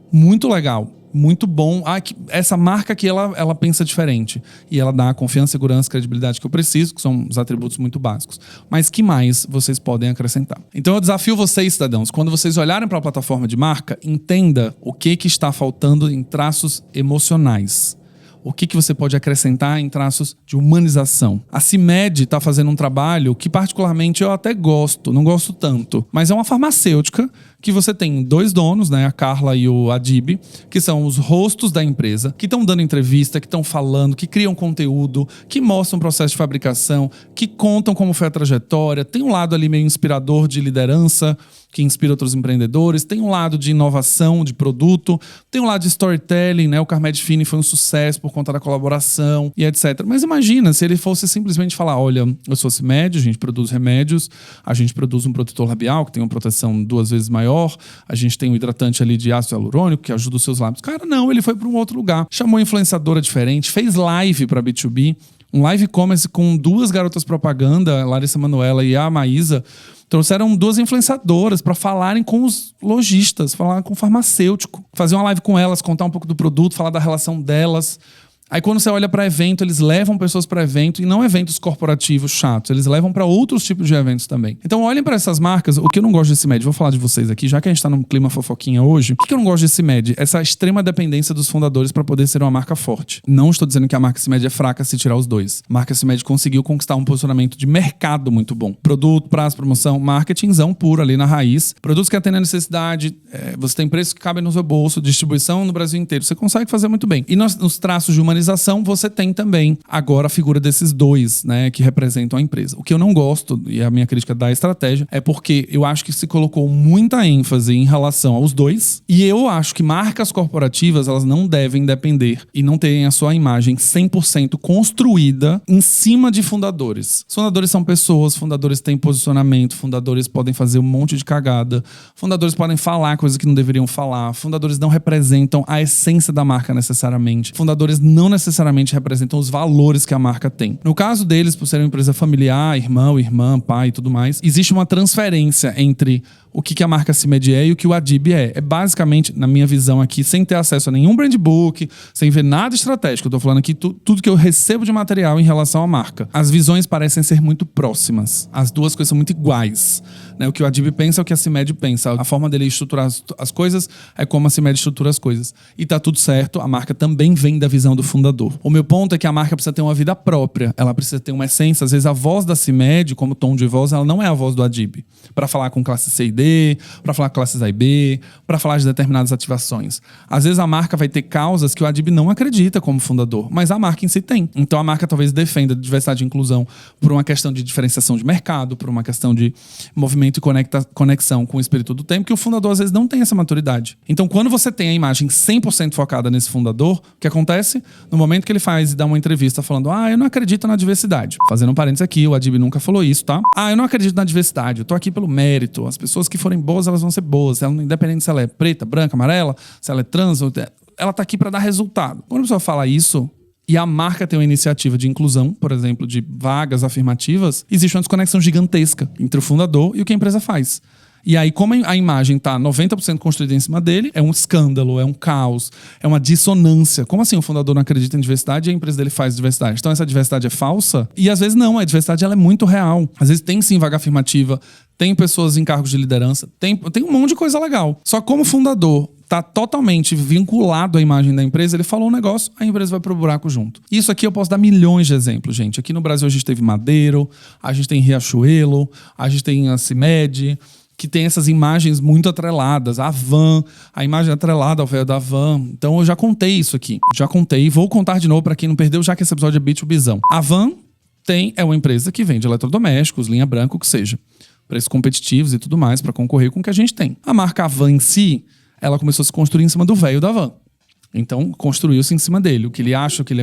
Muito legal. Muito bom. Essa marca aqui, ela pensa diferente. E ela dá a confiança, segurança, credibilidade que eu preciso, que são os atributos muito básicos. Mas que mais vocês podem acrescentar? Então eu desafio vocês, cidadãos, quando vocês olharem para a plataforma de marca, entenda o que está faltando em traços emocionais. O que você pode acrescentar em traços de humanização. A CIMED está fazendo um trabalho que particularmente eu até gosto, não gosto tanto, mas é uma farmacêutica que você tem 2 donos, né, a Carla e o Adib, que são os rostos da empresa, que estão dando entrevista, que estão falando, que criam conteúdo, que mostram o processo de fabricação, que contam como foi a trajetória, tem um lado ali meio inspirador de liderança, que inspira outros empreendedores, tem um lado de inovação, de produto, tem um lado de storytelling, né? O Carmed Fini foi um sucesso por conta da colaboração e etc. Mas imagina se ele fosse simplesmente falar, olha, eu sou CIMED, a gente produz remédios, a gente produz um protetor labial que tem uma proteção 2 vezes maior, a gente tem um hidratante ali de ácido hialurônico que ajuda os seus lábios. Cara, não, ele foi para um outro lugar. Chamou influenciadora diferente, fez live para B2B, um live e-commerce com 2 garotas propaganda, a Larissa Manoela e a Maísa. Trouxeram 2 influenciadoras para falarem com os lojistas, falar com o farmacêutico, fazer uma live com elas, contar um pouco do produto, falar da relação delas. Aí quando você olha para evento, eles levam pessoas para evento e não eventos corporativos chatos, eles levam para outros tipos de eventos também. Então olhem para essas marcas, o que eu não gosto de CIMED, vou falar de vocês aqui, já que a gente tá num clima fofoquinha hoje, o que eu não gosto de CIMED? Essa extrema dependência dos fundadores para poder ser uma marca forte. Não estou dizendo que a marca CIMED é fraca se tirar os 2. A marca CIMED conseguiu conquistar um posicionamento de mercado muito bom. Produto, prazo, promoção, marketingzão puro ali na raiz. Produtos que atendem a necessidade, você tem preços que cabem no seu bolso, distribuição no Brasil inteiro, você consegue fazer muito bem. E nos traços de humanização, você tem também agora a figura desses 2, né, que representam a empresa. O que eu não gosto, e a minha crítica da estratégia, é porque eu acho que se colocou muita ênfase em relação aos 2, e eu acho que marcas corporativas, elas não devem depender e não terem a sua imagem 100% construída em cima de fundadores. Os fundadores são pessoas, fundadores têm posicionamento, fundadores podem fazer um monte de cagada, fundadores podem falar coisas que não deveriam falar, fundadores não representam a essência da marca necessariamente, fundadores não não necessariamente representam os valores que a marca tem. No caso deles, por ser uma empresa familiar, irmão, irmã, pai e tudo mais, existe uma transferência entre o que a marca CIMED é e o que o Adib é. É basicamente, na minha visão aqui, sem ter acesso a nenhum brand book, sem ver nada estratégico. Eu tô falando aqui tudo que eu recebo de material em relação à marca. As visões parecem ser muito próximas. As duas coisas são muito iguais. Né? O que o Adib pensa é o que a CIMED pensa. A forma dele estruturar as coisas é como a CIMED estrutura as coisas. E tá tudo certo, a marca também vem da visão do fundador. O meu ponto é que a marca precisa ter uma vida própria. Ela precisa ter uma essência. Às vezes a voz da CIMED, como tom de voz, ela não é a voz do Adib. Para falar com classe C e D, para falar com classes A e B, para falar de determinadas ativações. Às vezes a marca vai ter causas que o Adib não acredita como fundador, mas a marca em si tem. Então a marca talvez defenda diversidade e inclusão por uma questão de diferenciação de mercado, por uma questão de movimento e conexão com o espírito do tempo, que o fundador às vezes não tem essa maturidade. Então quando você tem a imagem 100% focada nesse fundador, o que acontece? No momento que ele faz e dá uma entrevista falando, eu não acredito na diversidade. Fazendo um parênteses aqui, o Adib nunca falou isso, tá? Eu não acredito na diversidade, eu tô aqui pelo mérito. As pessoas que forem boas, elas vão ser boas. Ela, independente se ela é preta, branca, amarela, se ela é trans, ela tá aqui para dar resultado. Quando a pessoa fala isso, e a marca tem uma iniciativa de inclusão, por exemplo, de vagas afirmativas, existe uma desconexão gigantesca entre o fundador e o que a empresa faz. E aí, como a imagem tá 90% construída em cima dele, é um escândalo, é um caos, é uma dissonância. Como assim o fundador não acredita em diversidade e a empresa dele faz diversidade? Então essa diversidade é falsa? E às vezes não, a diversidade ela é muito real. Às vezes tem sim vaga afirmativa, tem pessoas em cargos de liderança, tem um monte de coisa legal. Só que como o fundador tá totalmente vinculado à imagem da empresa, ele falou um negócio, a empresa vai pro buraco junto. Isso aqui eu posso dar milhões de exemplos, gente. Aqui no Brasil a gente teve Madeiro, a gente tem Riachuelo, a gente tem a CIMED, que tem essas imagens muito atreladas. A van, a imagem atrelada ao véio da van. Então eu já contei isso aqui. Já contei. Vou contar de novo para quem não perdeu, já que esse episódio é B2Bizão. A van é uma empresa que vende eletrodomésticos, linha branca, o que seja. Preços competitivos e tudo mais para concorrer com o que a gente tem. A marca Van em si, ela começou a se construir em cima do véio da van. Então, construiu-se em cima dele. O que ele acha, o que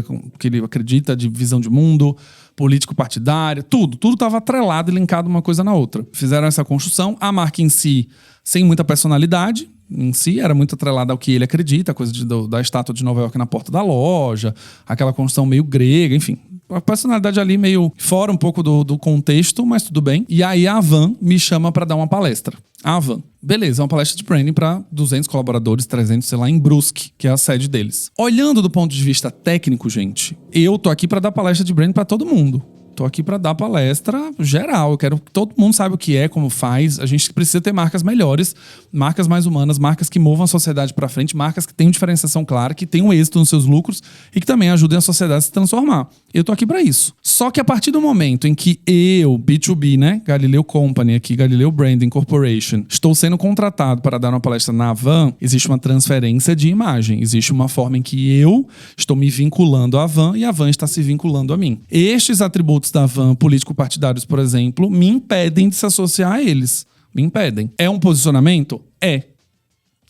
ele acredita de visão de mundo, político-partidário, tudo estava atrelado e linkado uma coisa na outra. Fizeram essa construção. A marca em si, sem muita personalidade, em si, era muito atrelada ao que ele acredita, a coisa da estátua de Nova York na porta da loja, aquela construção meio grega, enfim. A personalidade ali meio fora um pouco do contexto, mas tudo bem. E aí a Van me chama para dar uma palestra. A Van. Beleza, uma palestra de branding para 200 colaboradores, 300, sei lá, em Brusque, que é a sede deles. Olhando do ponto de vista técnico, gente, eu tô aqui para dar palestra de branding para todo mundo. Tô aqui para dar palestra geral. Eu quero que todo mundo saiba o que é, como faz. A gente precisa ter marcas melhores, marcas mais humanas, marcas que movam a sociedade para frente, marcas que tenham diferenciação clara, que tenham êxito nos seus lucros e que também ajudem a sociedade a se transformar. Eu tô aqui para isso. Só que a partir do momento em que eu, B2B, né, Galileu Company, aqui Galileu Branding Corporation, estou sendo contratado para dar uma palestra na Van, existe uma transferência de imagem. Existe uma forma em que eu estou me vinculando à Van e a Van está se vinculando a mim. Estes atributos da Van, político-partidários, por exemplo, me impedem de se associar a eles. Me impedem. É um posicionamento? É.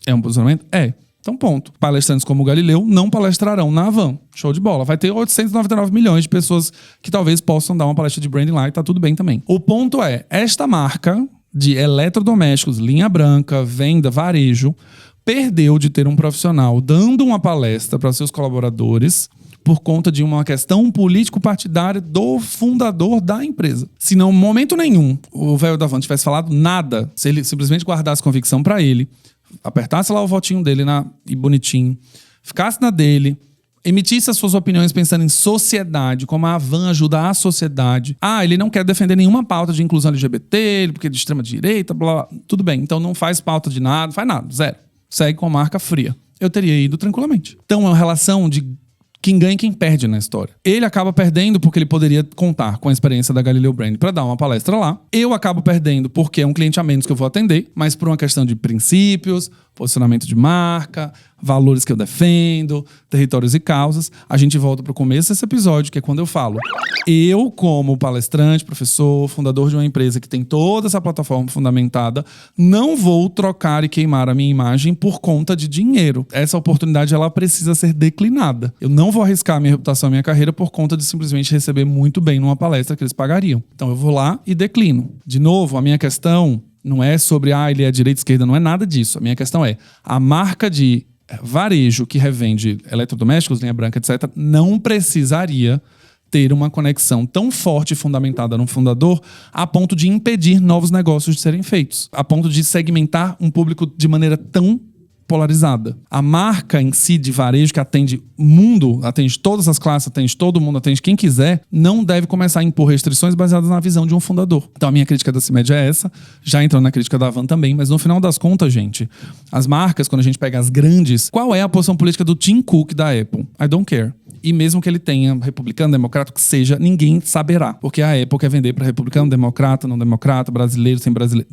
É um posicionamento? É. Então, ponto. Palestrantes como o Galileu não palestrarão na Van. Show de bola. Vai ter 899 milhões de pessoas que talvez possam dar uma palestra de branding lá e tá tudo bem também. O ponto é, esta marca de eletrodomésticos, linha branca, venda, varejo, perdeu de ter um profissional dando uma palestra para seus colaboradores por conta de uma questão político-partidária do fundador da empresa. Se não, em momento nenhum, o velho da Van tivesse falado nada, se ele simplesmente guardasse convicção para ele, apertasse lá o votinho dele e bonitinho, ficasse na dele, emitisse as suas opiniões pensando em sociedade, como a Van ajuda a sociedade. Ele não quer defender nenhuma pauta de inclusão LGBT, porque é de extrema direita, blá, blá. Tudo bem, então não faz pauta de nada, faz nada, zero. Segue com a marca fria. Eu teria ido tranquilamente. Então é uma relação de quem ganha e quem perde na história. Ele acaba perdendo porque ele poderia contar com a experiência da Galileu Brand para dar uma palestra lá. Eu acabo perdendo porque é um cliente a menos que eu vou atender, mas por uma questão de princípios, posicionamento de marca, valores que eu defendo, territórios e causas. A gente volta para o começo desse episódio, que é quando eu falo. Eu, como palestrante, professor, fundador de uma empresa que tem toda essa plataforma fundamentada, não vou trocar e queimar a minha imagem por conta de dinheiro. Essa oportunidade, ela precisa ser declinada. Eu não vou arriscar a minha reputação, a minha carreira por conta de simplesmente receber muito bem numa palestra que eles pagariam. Então eu vou lá e declino. De novo, a minha questão não é sobre, ele é direita, esquerda, não é nada disso. A minha questão é, a marca de varejo que revende eletrodomésticos, linha branca, etc., não precisaria ter uma conexão tão forte e fundamentada no fundador a ponto de impedir novos negócios de serem feitos, a ponto de segmentar um público de maneira tão polarizada. A marca em si de varejo que atende mundo, atende todas as classes, atende todo mundo, atende quem quiser, não deve começar a impor restrições baseadas na visão de um fundador. Então a minha crítica da CIMED é essa, já entrando na crítica da Havan também, mas no final das contas, gente, as marcas, quando a gente pega as grandes, qual é a posição política do Tim Cook da Apple? I don't care. E mesmo que ele tenha republicano, democrata, que seja, ninguém saberá. Porque a Apple quer vender para republicano, democrata, não democrata, brasileiro, sem brasileiro,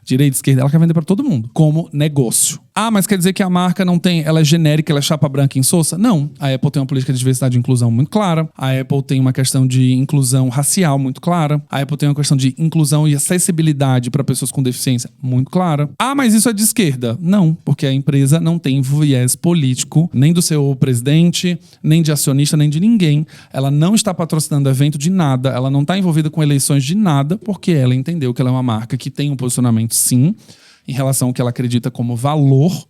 direita, esquerda, ela quer vender para todo mundo, como negócio. Ah, mas quer dizer que a marca não tem, ela é genérica, ela é chapa branca e insossa? Não. A Apple tem uma política de diversidade e inclusão muito clara. A Apple tem uma questão de inclusão racial muito clara. A Apple tem uma questão de inclusão e acessibilidade para pessoas com deficiência muito clara. Ah, mas isso é de esquerda? Não, porque a empresa não tem viés político, nem do seu presidente, nem de acionista, nem de ninguém. Ela não está patrocinando evento de nada, ela não está envolvida com eleições de nada, porque ela entendeu que ela é uma marca que tem um posicionamento, sim, em relação ao que ela acredita como valor,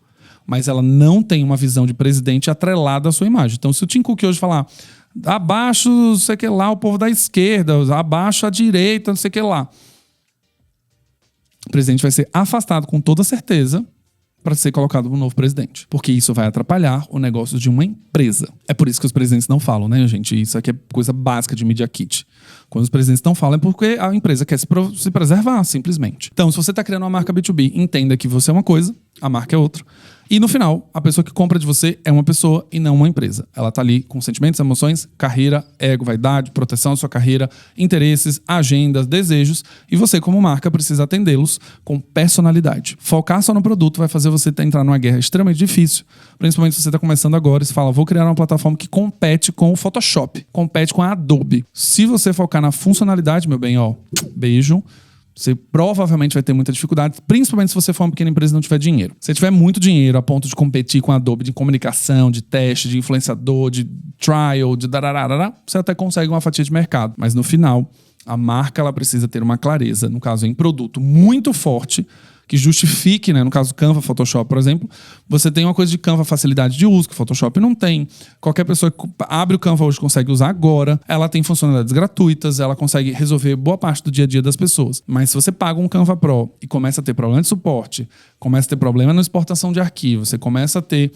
mas ela não tem uma visão de presidente atrelada à sua imagem. Então, se o Tim Cook hoje falar abaixo, não sei o que lá, o povo da esquerda, abaixo a direita, não sei o que lá, o presidente vai ser afastado com toda certeza para ser colocado um novo presidente. Porque isso vai atrapalhar o negócio de uma empresa. É por isso que os presidentes não falam, né, gente? Isso aqui é coisa básica de Media Kit. Quando os presidentes não falam é porque a empresa quer se preservar, simplesmente. Então, se você está criando uma marca B2B, entenda que você é uma coisa, a marca é outra. E no final, a pessoa que compra de você é uma pessoa e não uma empresa. Ela tá ali com sentimentos, emoções, carreira, ego, vaidade, proteção da sua carreira, interesses, agendas, desejos. E você, como marca, precisa atendê-los com personalidade. Focar só no produto vai fazer você entrar numa guerra extremamente difícil. Principalmente se você está começando agora e você fala, vou criar uma plataforma que compete com o Photoshop, compete com a Adobe. Se você focar na funcionalidade, meu bem, ó, beijo. Você provavelmente vai ter muita dificuldade, principalmente se você for uma pequena empresa e não tiver dinheiro. Se você tiver muito dinheiro a ponto de competir com a Adobe de comunicação, de teste, de influenciador, de trial, de dararara, você até consegue uma fatia de mercado. Mas no final, a marca ela precisa ter uma clareza, no caso em produto muito forte, que justifique, né? No caso Canva, Photoshop, por exemplo, você tem uma coisa de Canva, facilidade de uso, que Photoshop não tem. Qualquer pessoa que abre o Canva hoje consegue usar agora. Ela tem funcionalidades gratuitas, ela consegue resolver boa parte do dia a dia das pessoas. Mas se você paga um Canva Pro e começa a ter problema de suporte, começa a ter problema na exportação de arquivo, você começa a ter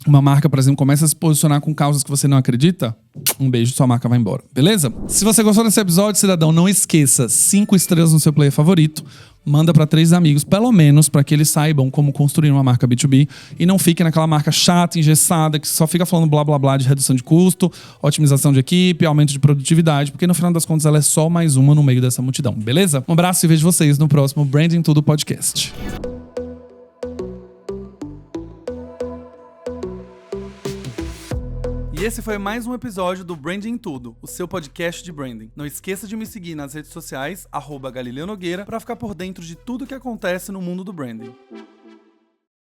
uma marca, por exemplo, começa a se posicionar com causas que você não acredita, um beijo, sua marca vai embora, beleza? Se você gostou desse episódio, cidadão, não esqueça, 5 estrelas no seu player favorito, manda para 3 amigos, pelo menos, para que eles saibam como construir uma marca B2B e não fique naquela marca chata, engessada, que só fica falando blá blá blá de redução de custo, otimização de equipe, aumento de produtividade, porque no final das contas ela é só mais uma no meio dessa multidão, beleza? Um abraço e vejo vocês no próximo Branding Tudo Podcast. E esse foi mais um episódio do Branding Tudo, o seu podcast de branding. Não esqueça de me seguir nas redes sociais, @Galileu Nogueira, para ficar por dentro de tudo que acontece no mundo do branding.